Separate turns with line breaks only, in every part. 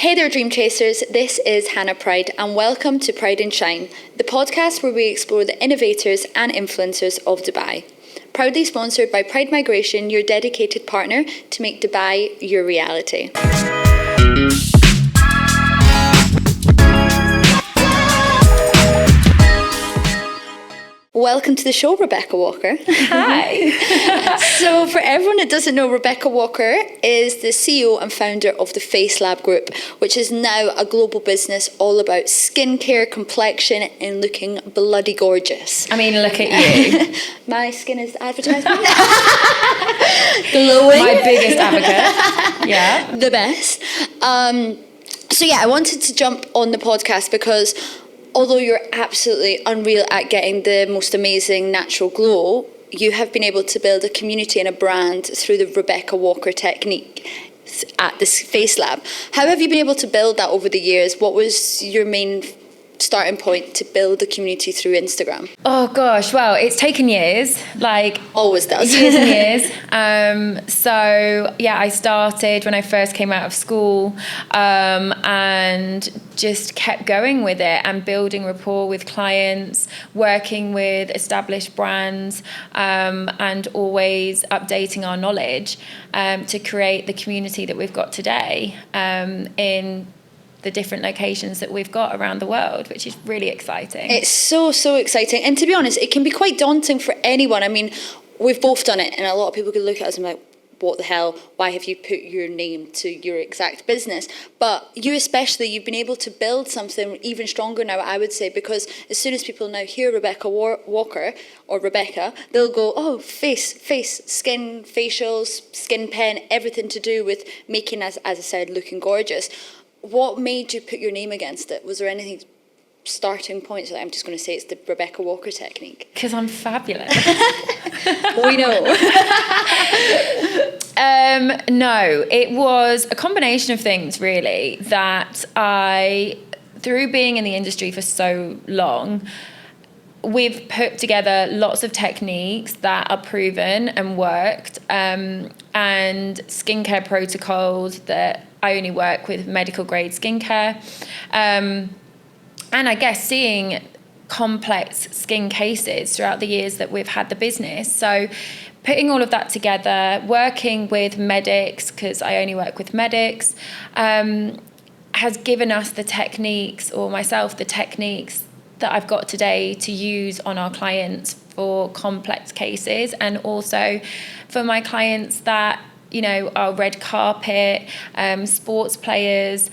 Hey there, Dream Chasers. This is Hannah Pryde, and welcome to Pryde Shine, the podcast where we explore the innovators and influencers of Dubai. Proudly sponsored by Pryde Migration, your dedicated partner to make Dubai your reality. Welcome to the show, Rebecca Walker.
Hi.
So for everyone that doesn't know, Rebecca Walker is the CEO and founder of the Face Lab Group, which is now a global business all about skincare, complexion and looking bloody gorgeous.
I mean, look at you.
My skin is the advertisement. Glowing.
My biggest advocate. Yeah.
The best. So I wanted to jump on the podcast because although you're absolutely unreal at getting the most amazing natural glow, you have been able to build a community and a brand through the Rebecca Walker technique at this Face Lab. How have you been able to build that over the years? What was your main starting point to build the community through Instagram?
Oh gosh, well, it's taken years, like
always does.
Years and years. So I started when I first came out of school, and just kept going with it and building rapport with clients, working with established brands, and always updating our knowledge to create the community that we've got today in the different locations that we've got around the world, which is really exciting.
It's so exciting. And to be honest, it can be quite daunting for anyone. I mean, we've both done it, and a lot of people can look at us and be like, what the hell? Why have you put your name to your exact business? But you especially, you've been able to build something even stronger now, I would say, because as soon as people now hear Rebecca Walker or Rebecca, they'll go, oh, face, skin, facials, skin pen, everything to do with making, as I said, looking gorgeous. What made you put your name against it? Was there anything starting points? I'm just going to say it's the Rebecca Walker technique.
Because I'm fabulous.
We know.
No, it was a combination of things, really, that through being in the industry for so long, we've put together lots of techniques that are proven and worked, and skincare protocols that I only work with medical grade skincare. And I guess seeing complex skin cases throughout the years that we've had the business. So putting all of that together, working with medics, because I only work with medics, has given us the techniques, or myself, the techniques that I've got today to use on our clients for complex cases, and also for my clients that, you know, are red carpet, sports players,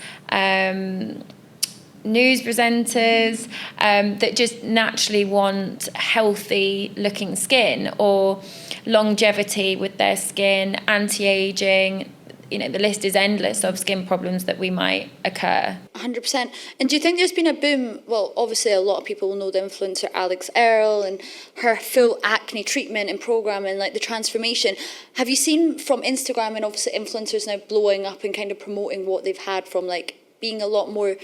news presenters, that just naturally want healthy looking skin, or longevity with their skin, anti-aging. You know, the list is endless of skin problems that we might occur.
100%. And do you think there's been a boom? Well, obviously a lot of people will know the influencer Alex Earl and her full acne treatment and program and like the transformation. Have you seen from Instagram and obviously influencers now blowing up and kind of promoting what they've had from like being a lot more,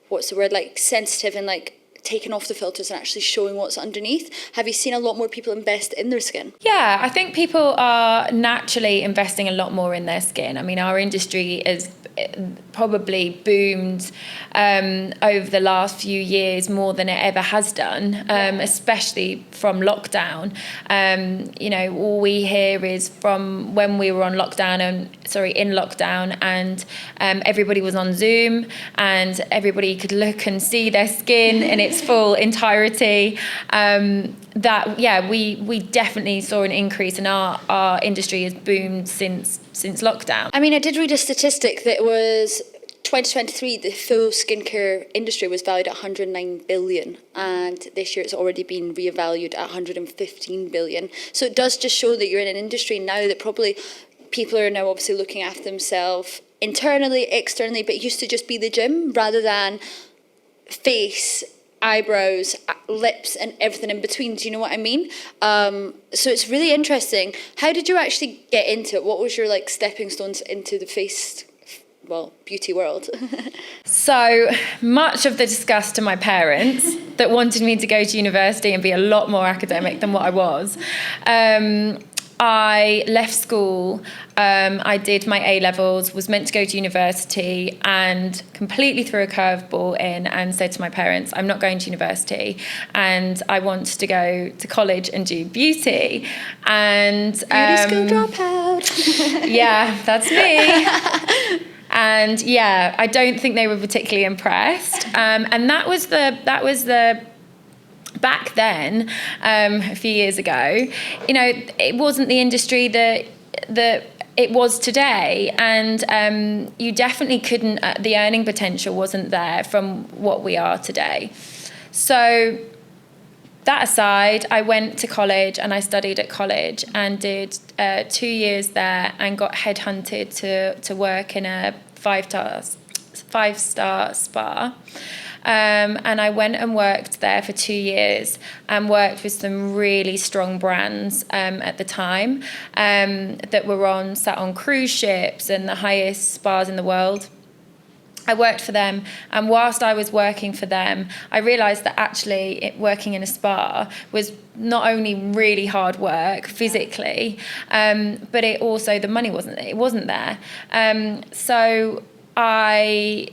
like sensitive and like taking off the filters and actually showing what's underneath? Have you seen a lot more people invest in their skin?
Yeah, I think people are naturally investing a lot more in their skin. I mean, our industry is probably boomed over the last few years more than it ever has done, especially from lockdown. You know, all we hear is from when we were in lockdown, and everybody was on Zoom and everybody could look and see their skin in its full entirety. We definitely saw an increase, and our industry has boomed since lockdown.
I mean, I did read a statistic that was 2023, the full skincare industry was valued at 109 billion, and this year it's already been revalued at 115 billion. So it does just show that you're in an industry now that probably people are now obviously looking after themselves internally, externally, but it used to just be the gym rather than face, eyebrows, lips and everything in between. Do you know what I mean? So it's really interesting. How did you actually get into it? What was your like stepping stones into the beauty world?
So much of the disgust to my parents that wanted me to go to university and be a lot more academic than what I was. I left school, I did my A-levels, was meant to go to university, and completely threw a curveball in and said to my parents, I'm not going to university and I want to go to college and do beauty. And
Beauty school dropout.
yeah, that's me. And yeah, I don't think they were particularly impressed. And that was the back then, a few years ago, you know, it wasn't the industry that it was today, and you definitely couldn't. The earning potential wasn't there from what we are today. So that aside, I went to college and I studied at college and did 2 years there and got headhunted to work in a five-star spa. And I went and worked there for 2 years and worked with some really strong brands at the time that were sat on cruise ships and the highest spas in the world. I worked for them, and whilst I was working for them, I realised that actually working in a spa was not only really hard work physically, but it also, the money wasn't there. So I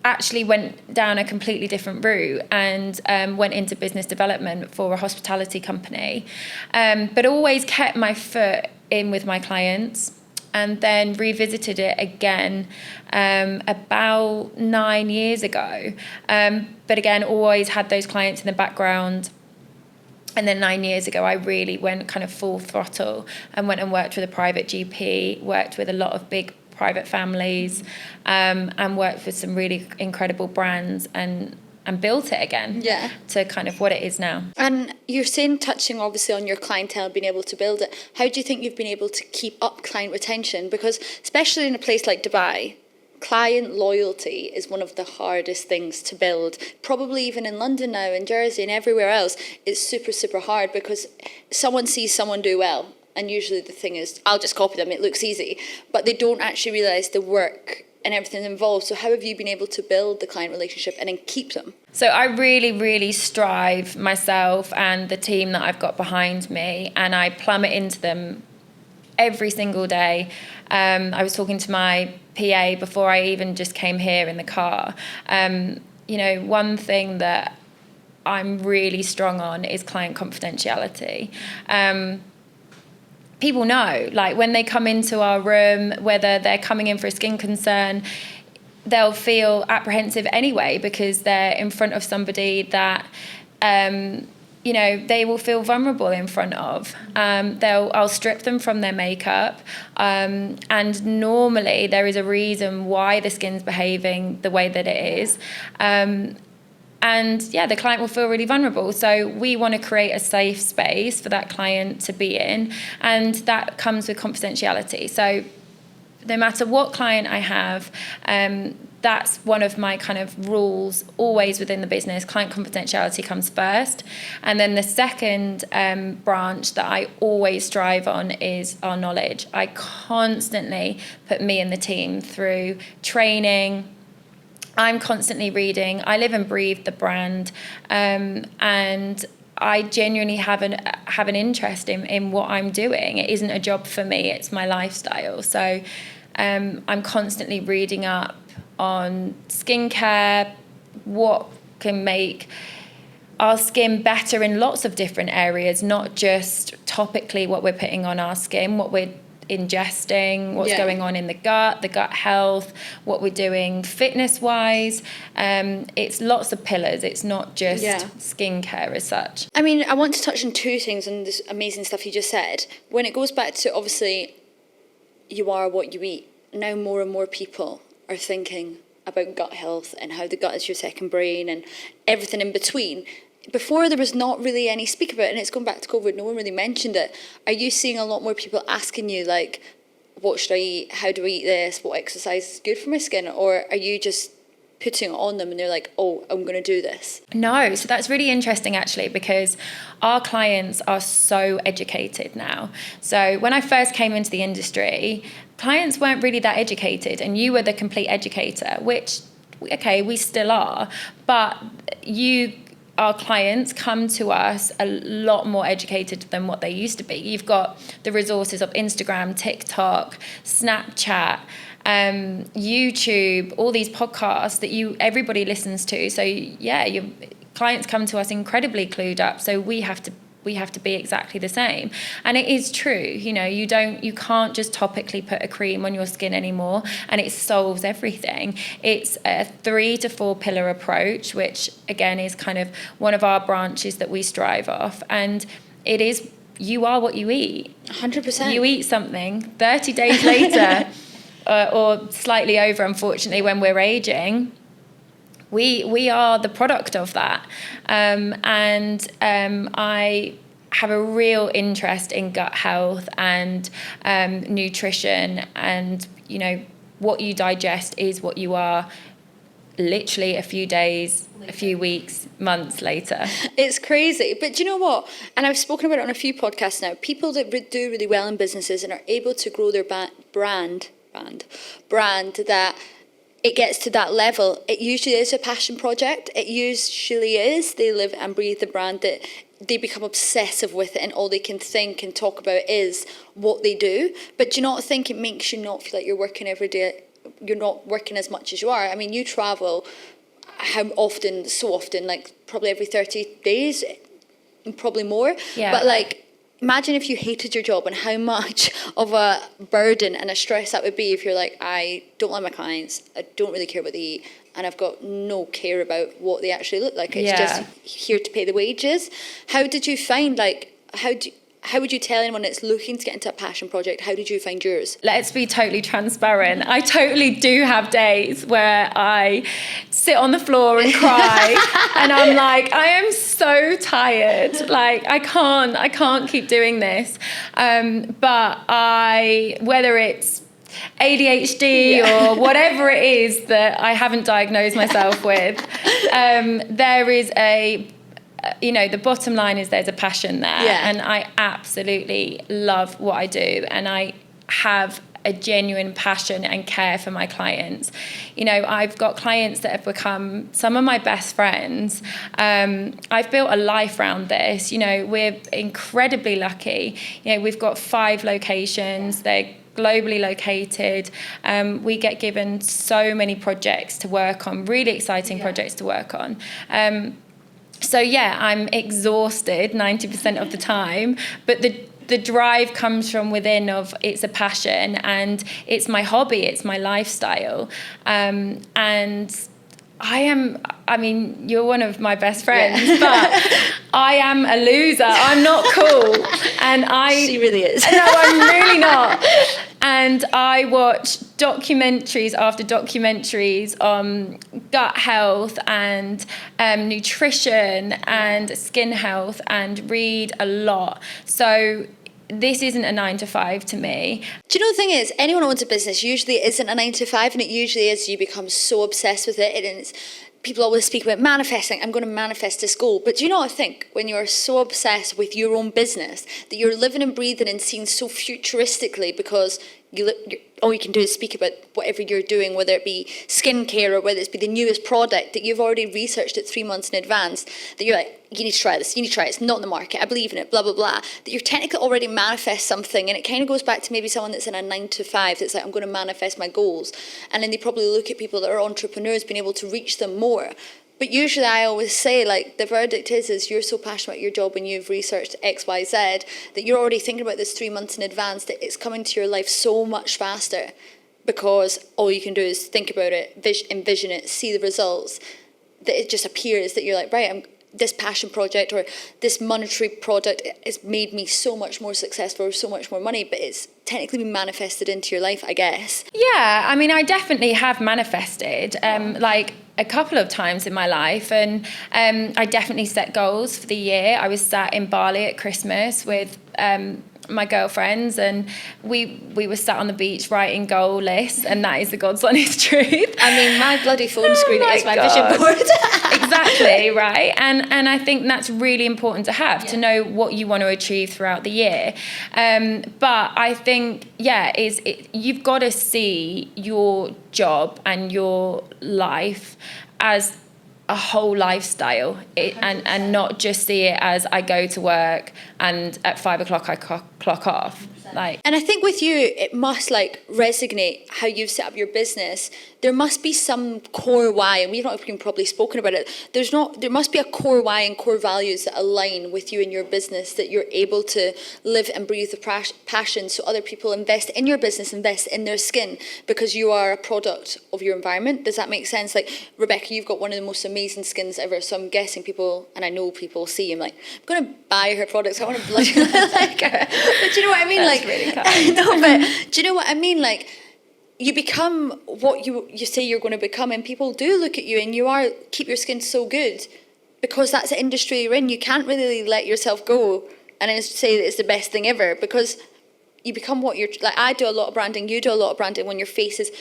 actually went down a completely different route and went into business development for a hospitality company, but always kept my foot in with my clients, and then revisited it again about 9 years ago. But again, always had those clients in the background. And then 9 years ago, I really went kind of full throttle and went and worked with a private GP, worked with a lot of big private families, and worked with some really incredible brands and built it again to kind of what it is now.
And you're saying, touching obviously on your clientele, being able to build it, how do you think you've been able to keep up client retention? Because especially in a place like Dubai, client loyalty is one of the hardest things to build. Probably even in London now, in Jersey and everywhere else, it's super, super hard because someone sees someone do well. And usually the thing is, I'll just copy them, it looks easy. But they don't actually realise the work and everything involved. So how have you been able to build the client relationship and then keep them?
So I really, really strive myself and the team that I've got behind me, and I plummet into them every single day. I was talking to my PA before I even just came here in the car. You know, one thing that I'm really strong on is client confidentiality. People know, like when they come into our room, whether they're coming in for a skin concern, they'll feel apprehensive anyway because they're in front of somebody that, you know, they will feel vulnerable in front of. I'll strip them from their makeup, and normally there is a reason why the skin's behaving the way that it is. And yeah, the client will feel really vulnerable. So we want to create a safe space for that client to be in. And that comes with confidentiality. So no matter what client I have, that's one of my kind of rules always within the business. Client confidentiality comes first. And then the second branch that I always strive on is our knowledge. I constantly put me and the team through training. I'm constantly reading. I live and breathe the brand, and I genuinely have an interest in what I'm doing. It isn't a job for me; it's my lifestyle. So I'm constantly reading up on skincare, what can make our skin better in lots of different areas, not just topically what we're putting on our skin, what we're ingesting, what's going on in the gut health, what we're doing fitness-wise. It's lots of pillars. It's not just skincare as such.
I mean, I want to touch on two things on this amazing stuff you just said. When it goes back to, obviously, you are what you eat, now more and more people are thinking about gut health and how the gut is your second brain and everything in between. Before, there was not really any speak about it, and it's going back to COVID, no one really mentioned it. Are you seeing a lot more people asking you, like, what should I eat? How do I eat this? What exercise is good for my skin? Or are you just putting it on them and they're like, oh, I'm going to do this?
No, so that's really interesting actually, because our clients are so educated now. So when I first came into the industry, clients weren't really that educated, and you were the complete educator, which, okay, we still are, but you our clients come to us a lot more educated than what they used to be. You've got the resources of Instagram, TikTok, Snapchat, YouTube, all these podcasts that everybody listens to. So yeah, your clients come to us incredibly clued up. So we have to be exactly the same. And it is true, you can't just topically put a cream on your skin anymore and it solves everything. It's a 3 to 4 pillar approach, which again is kind of one of our branches that we strive off. And it is, you are what you eat.
100%.
You eat something 30 days later, or slightly over, unfortunately, when we're aging. We are the product of that. I have a real interest in gut health and nutrition, and what you digest is what you are literally a few days, a few weeks, months later.
It's crazy. But do you know what? And I've spoken about it on a few podcasts now. People that do really well in businesses and are able to grow their brand that it gets to that level, it usually is a passion project. It usually is. They live and breathe the brand, that they become obsessive with it, and all they can think and talk about is what they do. But do you not think it makes you not feel like you're working every day? You're not working as much as you are. I mean, you travel how often? So often, like probably every 30 days, and probably more.
Yeah.
But like, imagine if you hated your job and how much of a burden and a stress that would be if you're like, I don't like my clients, I don't really care what they eat, and I've got no care about what they actually look like. It's just here to pay the wages. How did you find, how would you tell anyone that's looking to get into a passion project, how did you find yours?
Let's be totally transparent. I totally do have days where I sit on the floor and cry and I'm like, I am so tired. Like, I can't keep doing this. But whether it's ADHD or whatever it is that I haven't diagnosed myself with, there is the bottom line is there's a passion there.
Yeah.
And I absolutely love what I do, and I have a genuine passion and care for my clients. I've got clients that have become some of my best friends. I've built a life around this. We're incredibly lucky. We've got 5 locations. They're globally located. We get given so many projects to work on, really exciting projects to work on. So yeah, I'm exhausted 90% of the time, but the drive comes from within. It's a passion and it's my hobby, it's my lifestyle. And you're one of my best friends, but I am a loser. I'm not cool. And
She really is.
No, I'm really not. And I watch documentaries after documentaries on gut health and nutrition and skin health, and read a lot. So this isn't a 9 to 5 to me.
Do you know the thing is, anyone who owns a business, usually it isn't a 9 to 5, and it usually is you become so obsessed with it, and it's, people always speak about manifesting. I'm going to manifest this goal. But do you know what I think? When you're so obsessed with your own business that you're living and breathing and seeing so futuristically, because all you can do is speak about whatever you're doing, whether it be skincare or whether it's be the newest product that you've already researched it 3 months in advance, that you're like, you need to try this, it's not in the market, I believe in it, blah, blah, blah, that you're technically already manifest something. And it kind of goes back to maybe someone that's in a 9 to 5 that's like, I'm going to manifest my goals. And then they probably look at people that are entrepreneurs being able to reach them more. But usually I always say, like, the verdict is you're so passionate about your job and you've researched X, Y, Z that you're already thinking about this 3 months in advance, that it's coming to your life so much faster because all you can do is think about it, envision it, see the results, that it just appears that you're like, right, this passion project or this monetary product has made me so much more successful or so much more money, but it's technically been manifested into your life, I guess.
Yeah, I definitely have manifested like a couple of times in my life, and I definitely set goals for the year. I was sat in Bali at Christmas with my girlfriends, and we were sat on the beach writing goal lists, and that is the God's honest truth.
My bloody phone screen is my vision board.
Exactly, right? And I think that's really important to have, to know what you want to achieve throughout the year. But I think, you've got to see your job and your life as a whole lifestyle and not just see it as I go to work and at 5 o'clock I clock off. Like,
and I think with you, it must like resonate how you've set up your business. There must be some core why, and we've not even probably spoken about it. There must be a core why and core values that align with you and your business, that you're able to live and breathe the passion, so other people invest in your business, invest in their skin, because you are a product of your environment. Does that make sense? Like, Rebecca, you've got one of the most amazing skins ever, so I'm guessing people, and I know people see you, I'm like, I'm going to buy her products, I want to bloody like her. But do you know what I mean?
That's
like,
really kind.
no, but do you know what I mean? Like, you become what you say you're going to become, and people do look at you, and you keep your skin so good because that's the industry you're in. You can't really let yourself go and then say that it's the best thing ever, because you become what you're like. I do a lot of branding, you do a lot of branding when your face is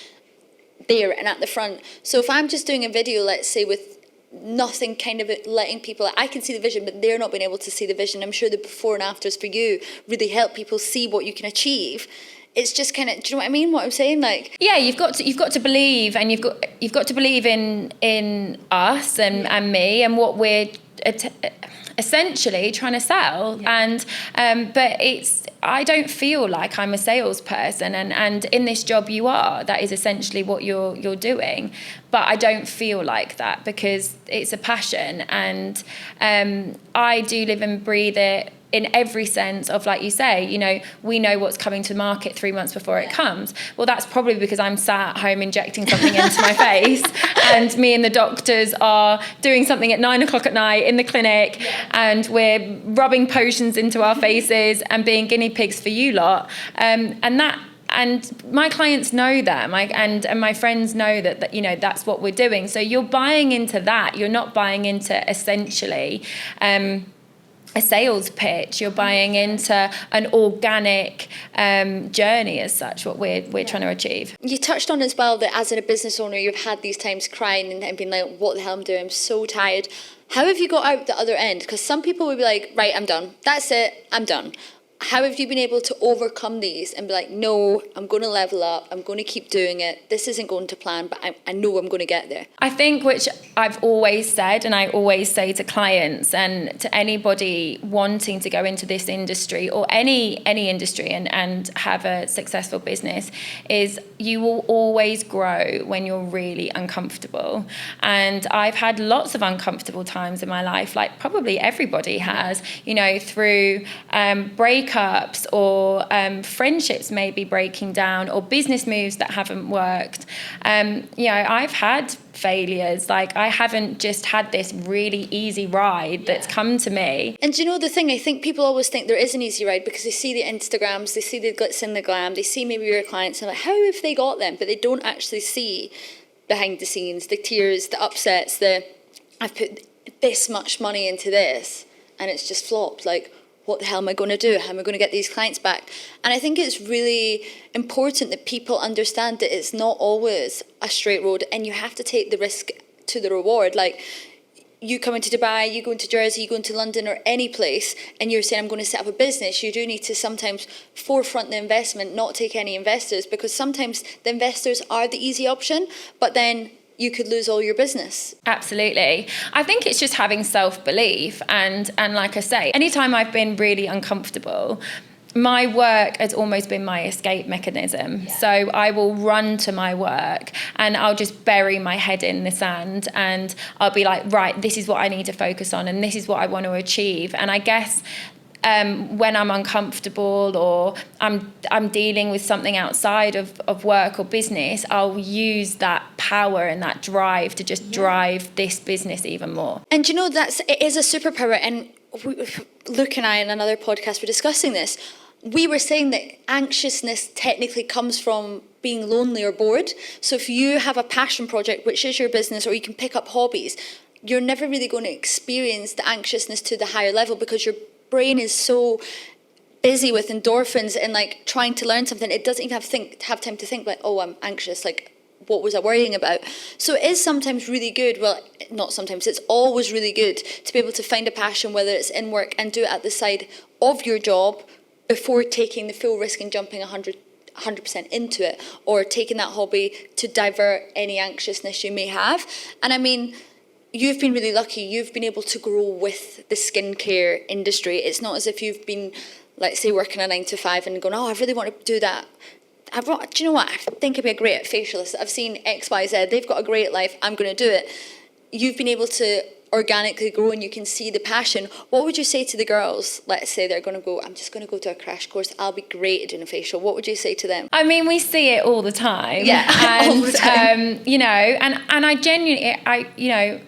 there and at the front. So if I'm just doing a video, let's say, with nothing kind of letting people, I can see the vision, but they're not being able to see the vision. I'm sure the before and afters for you really help people see what you can achieve. It's just kind of, do you know what I mean? What I'm saying, like,
yeah, you've got to believe, and you've got to believe in us and me and what we're essentially trying to sell. Yeah. And but I don't feel like I'm a salesperson, and in this job that is essentially what you're doing, but I don't feel like that because it's a passion, and I do live and breathe it in every sense of, like you say, you know, we know what's coming to market 3 months before it comes. Well, that's probably because I'm sat at home injecting something into my face, and me and the doctors are doing something at 9 o'clock at night in the clinic, and we're rubbing potions into our faces and being guinea pigs for you lot. And my clients know that, and my friends know that, you know, that's what we're doing. So you're buying into that. You're not buying into essentially a sales pitch. You're buying into an organic journey as such, what we're trying to achieve.
You touched on as well that as a business owner, you've had these times crying and being like, what the hell am I doing? I'm so tired. How have you got out the other end? Because some people would be like, right, I'm done. That's it, I'm done. How have you been able to overcome these and be like, no, I'm going to level up, I'm going to keep doing it, this isn't going to plan, but I know I'm going to get there?
I think, which I've always said, and I always say to clients and to anybody wanting to go into this industry or any industry and have a successful business, is you will always grow when you're really uncomfortable. And I've had lots of uncomfortable times in my life, like probably everybody has, you know, through breakups or friendships maybe breaking down, or business moves that haven't worked. You know, I've had failures. Like, I haven't just had this really easy ride that's come to me.
And do you know the thing? I think people always think there is an easy ride because they see the Instagrams, they see the glitz and the glam, they see maybe your clients and like, how have they got them? But they don't actually see behind the scenes, the tears, the upsets, I've put this much money into this and it's just flopped. Like, what the hell am I going to do? How am I going to get these clients back? And I think it's really important that people understand that it's not always a straight road, and you have to take the risk to the reward. Like, you come into Dubai, you go into Jersey, you go into London or any place, and you're saying, I'm going to set up a business. You do need to sometimes forefront the investment, not take any investors, because sometimes the investors are the easy option, but then you could lose all your business.
Absolutely. I think it's just having self-belief. And like I say, anytime I've been really uncomfortable, my work has almost been my escape mechanism. Yeah. So I will run to my work and I'll just bury my head in the sand, and I'll be like, right, this is what I need to focus on and this is what I want to achieve. And I guess when I'm uncomfortable or I'm dealing with something outside of work or business, I'll use that power and that drive to just drive this business even more.
And you know, it is a superpower. And Luke and I in another podcast were discussing this. We were saying that anxiousness technically comes from being lonely or bored. So if you have a passion project, which is your business, or you can pick up hobbies, you're never really going to experience the anxiousness to the higher level, because your brain is so busy with endorphins and like trying to learn something, it doesn't even have time to think like, oh, I'm anxious, like what was I worrying about? So it is sometimes really good, well, not sometimes, it's always really good to be able to find a passion, whether it's in work, and do it at the side of your job before taking the full risk and jumping 100% into it, or taking that hobby to divert any anxiousness you may have. And I mean, you've been really lucky. You've been able to grow with the skincare industry. It's not as if you've been, let's say, working a 9 to 5 and going, oh, I really want to do that. Do you know what? I think I'd be a great facialist. I've seen X, Y, Z. They've got a great life. I'm going to do it. You've been able to organically grow and you can see the passion. What would you say to the girls? Let's say they're going to go, I'm just going to go to a crash course. I'll be great at doing a facial. What would you say to them?
I mean, we see it all the time.
Yeah,
and,
all the time.
You know, and I genuinely, I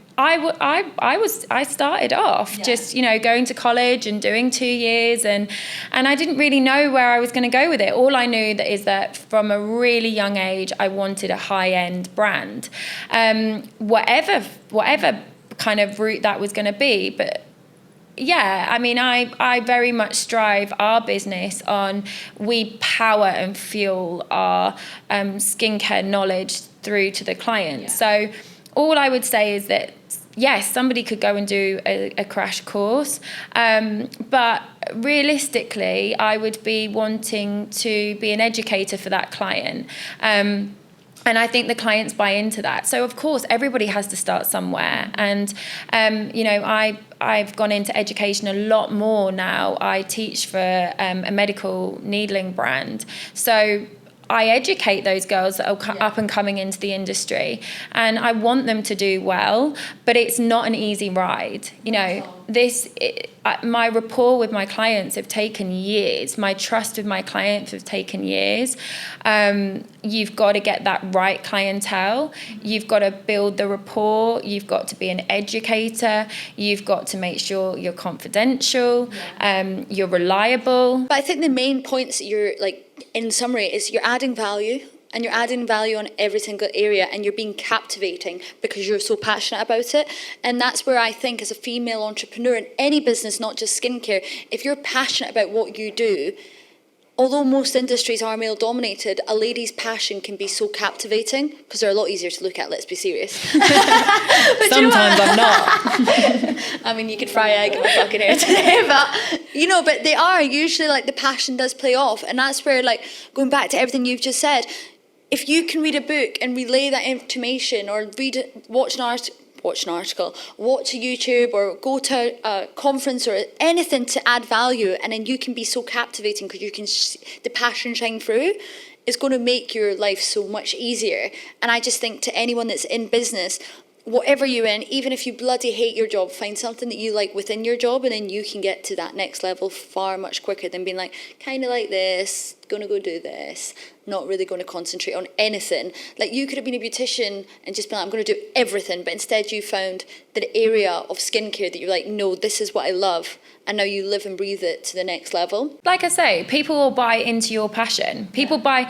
started off just, you know, going to college and doing 2 years and I didn't really know where I was going to go with it. All I knew is that from a really young age, I wanted a high-end brand. Whatever kind of route that was going to be. But yeah, I mean, I very much strive our business on we power and fuel our skincare knowledge through to the client. Yeah. So all I would say is that, yes, somebody could go and do a crash course, but realistically, I would be wanting to be an educator for that client. And I think the clients buy into that. So, of course, everybody has to start somewhere. And, you know, I've gone into education a lot more now. I teach for a medical needling brand. So I educate those girls that are up and coming into the industry, and I want them to do well, but it's not an easy ride. You know, my rapport with my clients have taken years. My trust with my clients have taken years. You've got to get that right clientele. You've got to build the rapport. You've got to be an educator. You've got to make sure you're confidential. You're reliable.
But I think the main points that you're like, in summary, is you're adding value, and you're adding value on every single area, and you're being captivating because you're so passionate about it. And that's where I think, as a female entrepreneur in any business, not just skincare, if you're passionate about what you do, although most industries are male dominated, a lady's passion can be so captivating because they're a lot easier to look at, let's be serious.
Sometimes I'm not.
I mean, you could fry egg in my fucking hair today, but they are usually, like, the passion does play off. And that's where, like, going back to everything you've just said, if you can read a book and relay that information, or watch an article, watch a YouTube, or go to a conference or anything to add value, and then you can be so captivating because you can the passion shine through, is going to make your life so much easier. And I just think, to anyone that's in business, whatever you're in, even if you bloody hate your job, find something that you like within your job, and then you can get to that next level far much quicker than being like, kind of like this, gonna go do this, not really going to concentrate on anything. Like, you could have been a beautician and just been like, I'm going to do everything, but instead you found the area of skincare that you're like, no, this is what I love, and now you live and breathe it to the next level.
Like I say, people will buy into your passion. People buy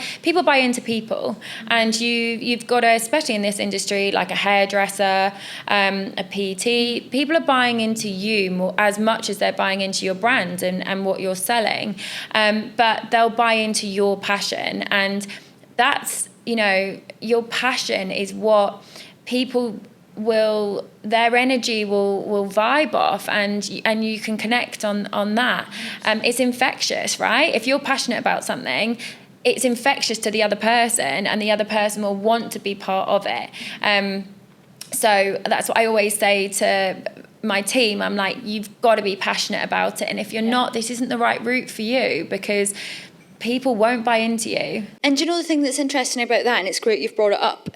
into people, and you've got to, especially in this industry, like a hairdresser, a PT, people are buying into you more, as much as they're buying into your brand and what you're selling, but they'll buy into your passion. And that's, you know, your passion is what people their energy will vibe off, and you can connect on that. It's infectious, right? If you're passionate about something, it's infectious to the other person, and the other person will want to be part of it. So that's what I always say to my team. I'm like, you've got to be passionate about it, and if you're not, this isn't the right route for you, because people won't buy into you.
And do you know the thing that's interesting about that, and it's great you've brought it up,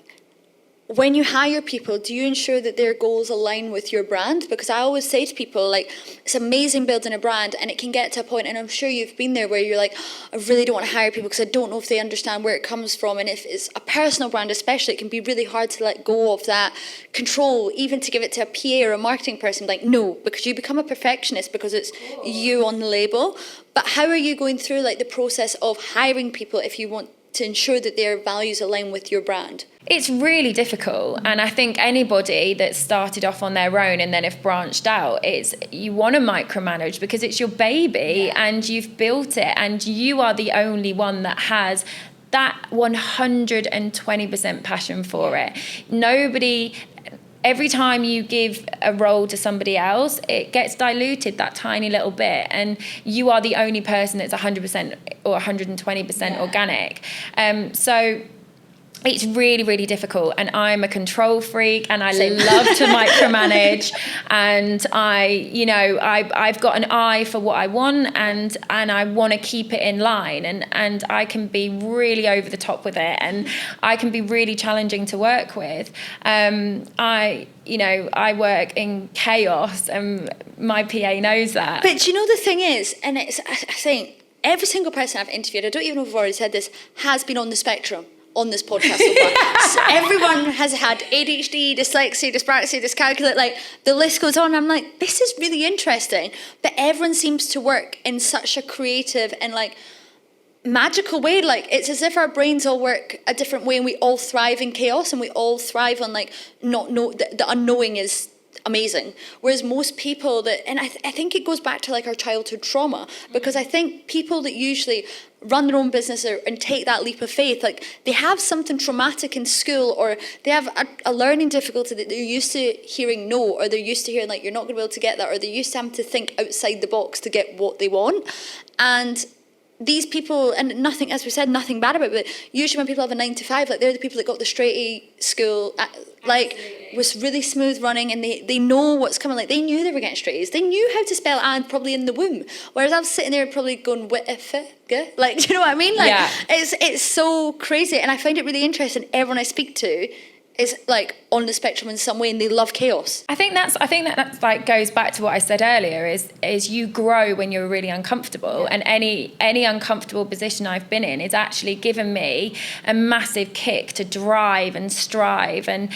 when you hire people, do you ensure that their goals align with your brand? Because I always say to people, like, it's amazing building a brand, and it can get to a point, and I'm sure you've been there, where you're like, I really don't want to hire people because I don't know if they understand where it comes from. And if it's a personal brand especially, it can be really hard to let go of that control, even to give it to a PA or a marketing person. Like, no, because you become a perfectionist because it's you on the label. But how are you going through, like, the process of hiring people if you want to ensure that their values align with your brand?
It's really difficult, and I think anybody that started off on their own and then have branched out, you want to micromanage because it's your baby, and you've built it, and you are the only one that has that 120% passion for it. Nobody. Every time you give a role to somebody else, it gets diluted that tiny little bit, and you are the only person that's 100% or 120% organic. So it's really, really difficult, and I'm a control freak, and I
Same.
love to micromanage, and I've got an eye for what I want, and I want to keep it in line, and I can be really over the top with it, and I can be really challenging to work with. I work in chaos, and my PA knows that.
But you know the thing is, and I think every single person I've interviewed, I don't even know if I've already said this, has been on the spectrum on this podcast so far. So everyone has had ADHD, dyslexia, dyspraxia, dyscalculia, like the list goes on. I'm like, this is really interesting. But everyone seems to work in such a creative and like magical way. Like it's as if our brains all work a different way and we all thrive in chaos and we all thrive on like the unknowing is amazing. Whereas most people and I think it goes back to like our childhood trauma, because I think people that usually run their own business and take that leap of faith, like they have something traumatic in school, or they have a learning difficulty that they're used to hearing no, or they're used to hearing like you're not going to be able to get that, or they're used to having to think outside the box to get what they want. And these people, and nothing, as we said, nothing bad about it, but usually when people have a 9 to 5, like they're the people that got the straight A school, like was really smooth running, and they know what's coming. Like they knew they were getting straight A's. They knew how to spell and probably in the womb. Whereas I was sitting there probably going, what if it? Like, do you know what I mean? Like,
yeah.
It's so crazy, and I find it really interesting. Everyone I speak to is like on the spectrum in some way, and they love chaos.
I think that like goes back to what I said earlier, is you grow when you're really uncomfortable, and any uncomfortable position I've been in is actually given me a massive kick to drive and strive and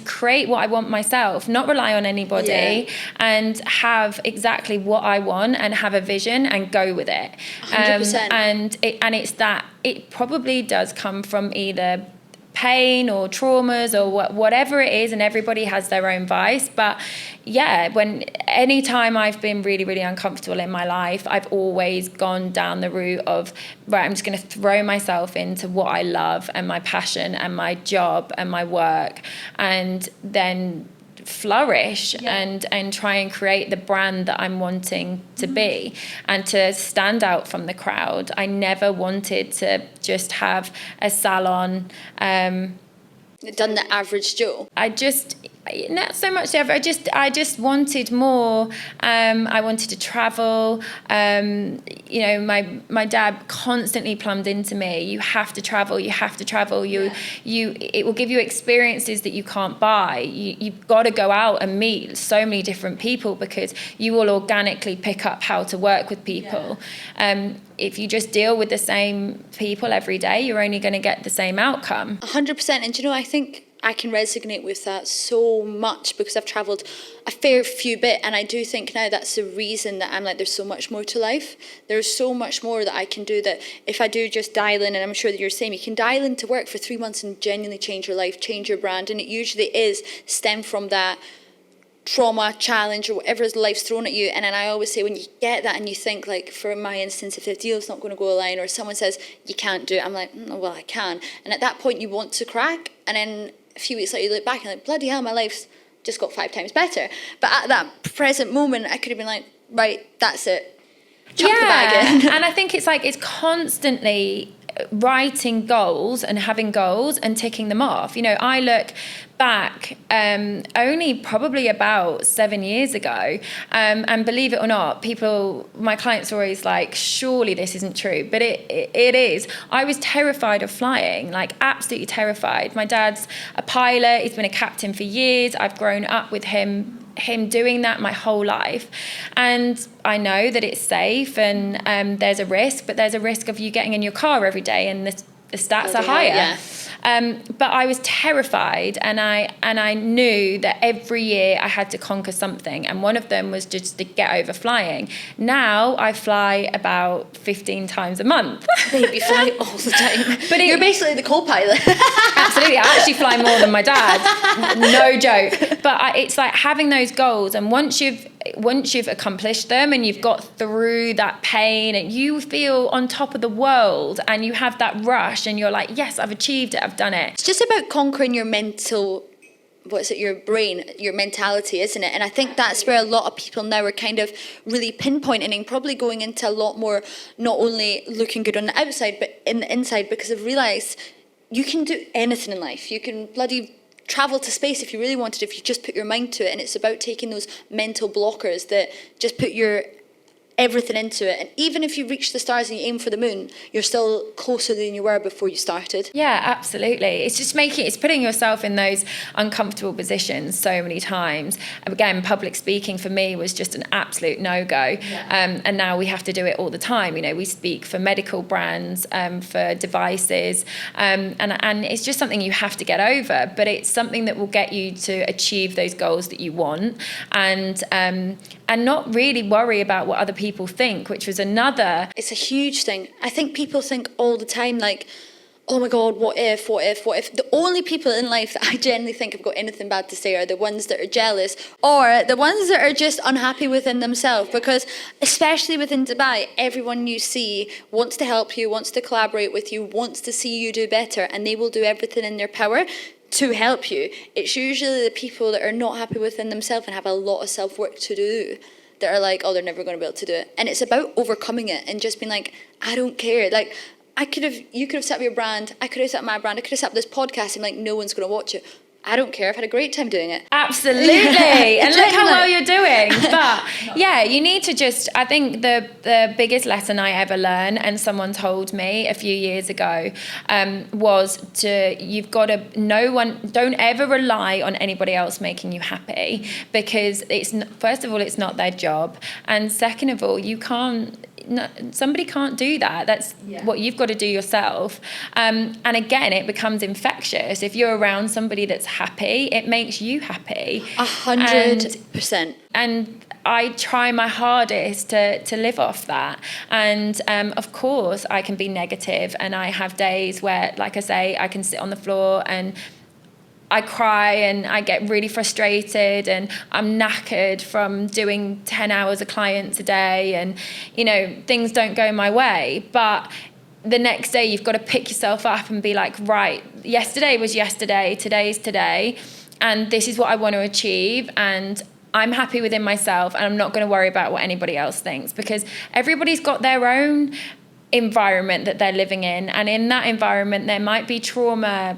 create what I want myself, not rely on anybody, and have exactly what I want and have a vision and go with it.
100%.
It probably does come from either pain or traumas or whatever it is, and everybody has their own vice. But yeah, anytime I've been really, really uncomfortable in my life, I've always gone down the route of, right, I'm just going to throw myself into what I love and my passion and my job and my work, and then flourish and try and create the brand that I'm wanting to be and to stand out from the crowd. I never wanted to just have a salon.
Done the average Joe.
Not so much ever. I just wanted more. I wanted to travel. My dad constantly plumbed into me. You have to travel. You have to travel. It will give you experiences that you can't buy. You've got to go out and meet so many different people, because you will organically pick up how to work with people. If you just deal with the same people every day, you're only going to get the same outcome.
100%. And I think I can resonate with that so much, because I've travelled a fair few bit, and I do think now that's the reason that I'm like, there's so much more to life. There's so much more that I can do, that if I do just dial in, and I'm sure that you're saying, you can dial into work for 3 months and genuinely change your life, change your brand, and it usually is stem from that trauma, challenge, or whatever life's thrown at you. And then I always say, when you get that and you think, like for my instance, if the deal's not going to go align, or someone says you can't do it, I'm like, well, I can. And at that point you want to crack, and then a few weeks later you look back and like, bloody hell, my life's just got 5 times better. But at that present moment I could have been like, right, that's it, chuck the bag in.
And I think it's constantly writing goals and having goals and ticking them off. I look back only probably about 7 years ago, and believe it or not, my clients are always like, surely this isn't true, but it is. I was terrified of flying, like absolutely terrified. My dad's a pilot, he's been a captain for years. I've grown up with him doing that my whole life, and I know that it's safe, and there's a risk, but there's a risk of you getting in your car every day, and the stats are higher. But I was terrified, and I knew that every year I had to conquer something, and one of them was just to get over flying. Now I fly about 15 times a month.
Baby, fly all the time. But you're basically the co-pilot.
Absolutely, I actually fly more than my dad. No joke. But it's like having those goals, and once you've accomplished them and you've got through that pain, and you feel on top of the world, and you have that rush, and you're like, yes, I've achieved it, I've done it.
It's just about conquering your mental, your brain, your mentality, isn't it? And I think that's where a lot of people now are kind of really pinpointing, and probably going into a lot more, not only looking good on the outside, but in the inside, because they've realised you can do anything in life. You can bloody travel to space if you really wanted, if you just put your mind to it. And it's about taking those mental blockers that just put your everything into it. And even if you reach the stars and you aim for the moon, you're still closer than you were before you started.
Yeah, absolutely. It's just it's putting yourself in those uncomfortable positions so many times. Again, public speaking for me was just an absolute no-go. Yeah. And now we have to do it all the time. You know, we speak for medical brands, for devices, and it's just something you have to get over. But it's something that will get you to achieve those goals that you want, and not really worry about what other people think, which was another.
It's a huge thing. I think people think all the time, like, oh my God, what if? The only people in life that I generally think have got anything bad to say are the ones that are jealous or the ones that are just unhappy within themselves. Because especially within Dubai, everyone you see wants to help you, wants to collaborate with you, wants to see you do better, and they will do everything in their power to help you. It's usually the people that are not happy within themselves and have a lot of self-work to do that are like, oh, they're never going to be able to do it. And it's about overcoming it and just being like, I don't care. Like, you could have set up your brand, I could have set up my brand, I could have set up this podcast and like, no one's going to watch it. I don't care. I've had a great time doing it.
Absolutely. And look how well you're doing. But yeah, you need to just, I think the biggest lesson I ever learned, and someone told me a few years ago, was you've got to, don't ever rely on anybody else making you happy, because first of all, it's not their job. And second of all, somebody can't do that. That's what you've got to do yourself. And again, it becomes infectious. If you're around somebody that's happy, it makes you happy.
100%.
And I try my hardest to live off that. And of course, I can be negative, and I have days where, like I say, I can sit on the floor and I cry and I get really frustrated and I'm knackered from doing 10 hours of clients a day, and, you know, things don't go my way. But the next day you've got to pick yourself up and be like, right, yesterday was yesterday, today's today, and this is what I want to achieve, and I'm happy within myself, and I'm not going to worry about what anybody else thinks, because everybody's got their own environment that they're living in, and in that environment there might be trauma,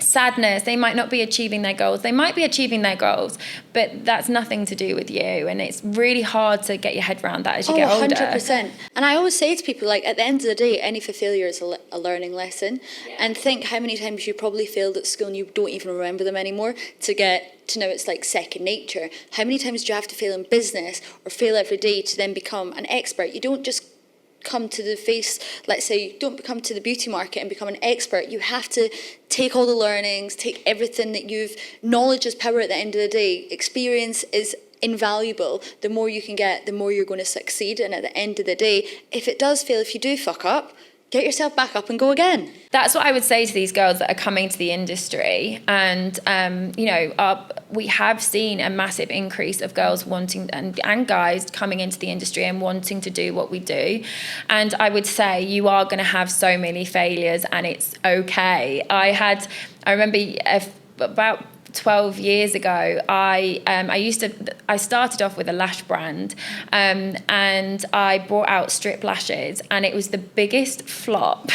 sadness. They might not be achieving their goals. They might be achieving their goals, but that's nothing to do with you. And it's really hard to get your head around that as you get older.
100%. And I always say to people, like, at the end of the day, any failure is a learning lesson. Yeah. And think how many times you probably failed at school and you don't even remember them anymore, to get to know it's like second nature. How many times do you have to fail in business or fail every day to then become an expert? You don't just come to the face, let's say, don't come to the beauty market and become an expert. You have to take all the learnings, take everything that knowledge is power at the end of the day. Experience is invaluable. The more you can get, the more you're going to succeed. And at the end of the day, if it does fail, if you do fuck up, get yourself back up and go again. That's what I would say to these girls that are coming to the industry. And, we have seen a massive increase of girls wanting, and guys coming into the industry and wanting to do what we do. And I would say you are going to have so many failures, and it's okay. I remember about 12 years ago, I started off with a lash brand, and I brought out strip lashes, and it was the biggest flop.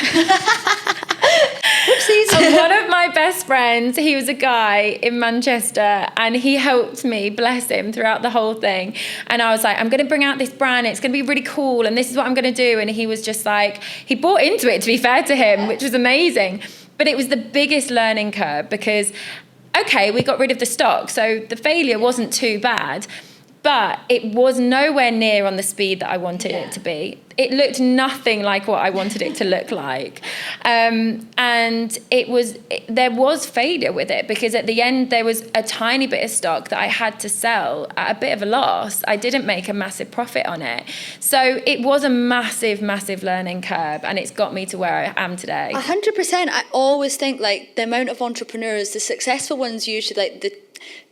And one of my best friends, he was a guy in Manchester, and he helped me, bless him, throughout the whole thing. And I was like, I'm going to bring out this brand, it's going to be really cool, and this is what I'm going to do. And he was just like, he bought into it, to be fair to him, which was amazing. But it was the biggest learning curve, because okay, we got rid of the stock, so the failure wasn't too bad, but it was nowhere near on the speed that I wanted it to be. It looked nothing like what I wanted it to look like. And there was failure with it, because at the end there was a tiny bit of stock that I had to sell at a bit of a loss. I didn't make a massive profit on it. So it was a massive, massive learning curve, and it's got me to where I am today. 100%. I always think, like, the amount of entrepreneurs, the successful ones usually, like,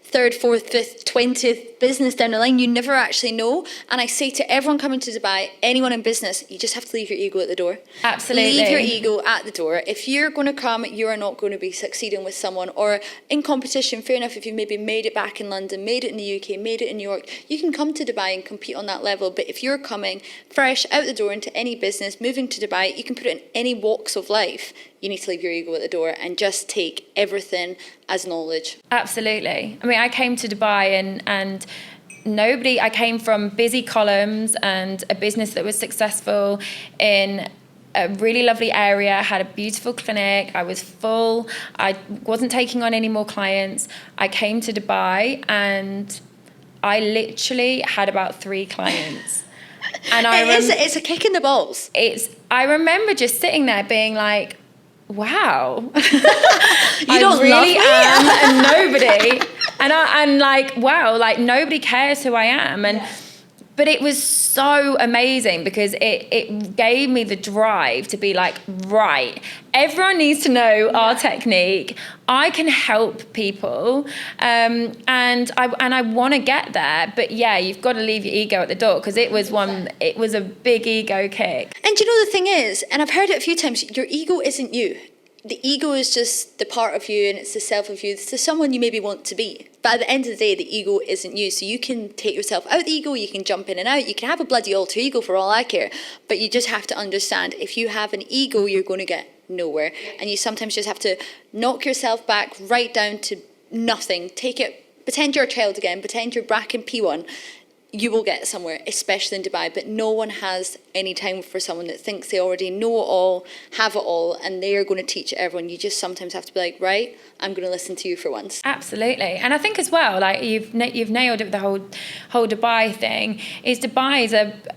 third, fourth, fifth, 20th business down the line. You never actually know. And I say to everyone coming to Dubai, anyone in business, you just have to leave your ego at the door.
Absolutely.
Leave your ego at the door. If you're going to come, you are not going to be succeeding with someone or in competition. Fair enough, if you've maybe made it back in London, made it in the UK, made it in New York, you can come to Dubai and compete on that level. But if you're coming fresh out the door into any business, moving to Dubai, you can put it in any walks of life. You need to leave your ego at the door and just take everything as knowledge.
Absolutely. I mean, I came to Dubai and nobody, I came from busy columns and a business that was successful in a really lovely area, had a beautiful clinic. I was full. I wasn't taking on any more clients. I came to Dubai and I literally had about 3 clients. And
it's a kick in the balls.
I remember just sitting there being like, wow,
you don't
really
love me?
am a nobody, and like, wow, like nobody cares who I am, and but it was so amazing because it gave me the drive to be like, right, everyone needs to know our technique. I can help people, and I want to get there. But yeah, you've got to leave your ego at the door because it was a big ego kick.
And you know the thing is, and I've heard it a few times, your ego isn't you. The ego is just the part of you and it's the self of you. It's the someone you maybe want to be. But at the end of the day, the ego isn't you. So you can take yourself out the ego, you can jump in and out, you can have a bloody alter ego for all I care. But you just have to understand, if you have an ego, you're going to get nowhere. And you sometimes just have to knock yourself back right down to nothing. Take it, pretend you're a child again, pretend you're back in P1. You will get somewhere, especially in Dubai, but no one has any time for someone that thinks they already know it all, have it all, and they are going to teach everyone. You just sometimes have to be like, right, I'm going to listen to you for once.
Absolutely. And I think as well, like you've nailed it with the whole Dubai thing, is Dubai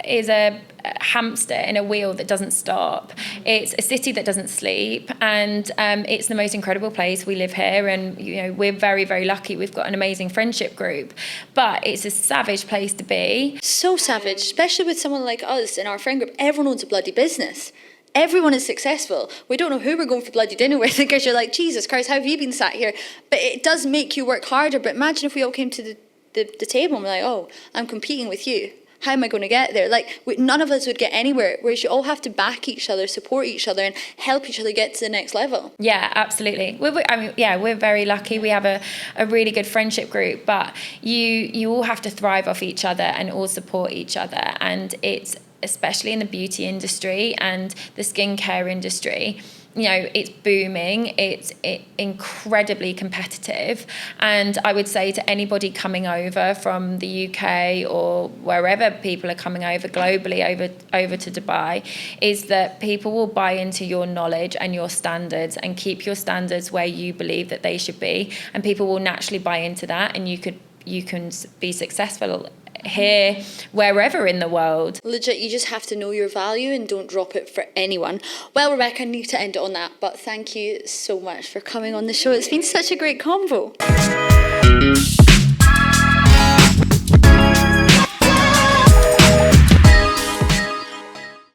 is a hamster in a wheel that doesn't stop. It's a city that doesn't sleep, and it's the most incredible place. We live here, and you know we're very, very lucky. We've got an amazing friendship group, but it's a savage place to be.
So savage, especially with someone like us in our friend group. Everyone owns a bloody business. Everyone is successful. We don't know who we're going for bloody dinner with because you're like, Jesus Christ, how have you been sat here? But it does make you work harder. But imagine if we all came to the table and we're like, oh, I'm competing with you. How am I going to get there? Like, none of us would get anywhere, whereas you all have to back each other, support each other, and help each other get to the next level.
Yeah, absolutely. We're very lucky. We have a really good friendship group, but you all have to thrive off each other and all support each other. And it's, especially in the beauty industry and the skincare industry, you know, it's booming, it's incredibly competitive. And I would say to anybody coming over from the UK or wherever people are coming over globally over to Dubai, is that people will buy into your knowledge and your standards and keep your standards where you believe that they should be. And people will naturally buy into that, and you can be successful here, wherever in the world.
Legit, you just have to know your value and don't drop it for anyone. Well, Rebecca, I need to end it on that, but thank you so much for coming on the show. It's been such a great convo.